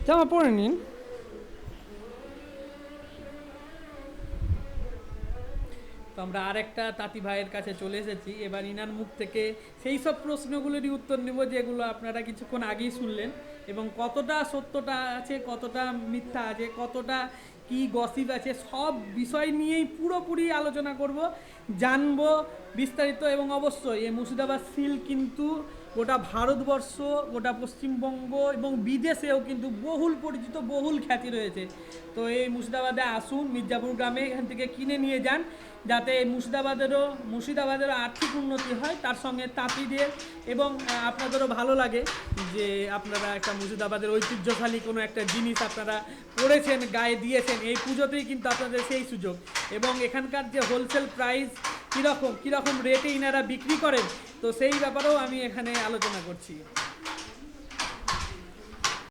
জামা পরে নিন। তো আমরা আরেকটা তাঁতি ভাইয়ের কাছে চলে এসেছি, এবার ইনার মুখ থেকে সেই সব প্রশ্নগুলোরই উত্তর নেব যেগুলো আপনারা কিছুক্ষণ আগেই শুনলেন, এবং কতটা সত্যটা আছে, কতটা মিথ্যা আছে, কতটা কি গসিপ আছে, সব বিষয় নিয়েই পুরোপুরি আলোচনা করব, জানবো বিস্তারিত। এবং অবশ্যই এই মুর্শিদাবাদ সিল্ক কিন্তু গোটা ভারতবর্ষ, গোটা পশ্চিমবঙ্গ এবং বিদেশেও কিন্তু বহুল পরিচিত, বহুল খ্যাতি রয়েছে। তো এই মুর্শিদাবাদে আসুন, মির্জাপুর গ্রামে, এখান থেকে কিনে নিয়ে যান, যাতে মুর্শিদাবাদেরও আর্থিক উন্নতি হয়, তার সঙ্গে তাঁতিদের এবং আপনাদেরও ভালো লাগে যে আপনারা একটা মুর্শিদাবাদের ঐতিহ্যশালী কোনো একটা জিনিস আপনারা পড়েছেন, গায়ে দিয়েছেন। এই পুজোতেই কিন্তু আপনাদের সেই সুযোগ। এবং এখানকার যে হোলসেল প্রাইস কীরকম রেটে ইনারা বিক্রি করেন, তো সেই ব্যাপারেও আমি এখানে আলোচনা করছি।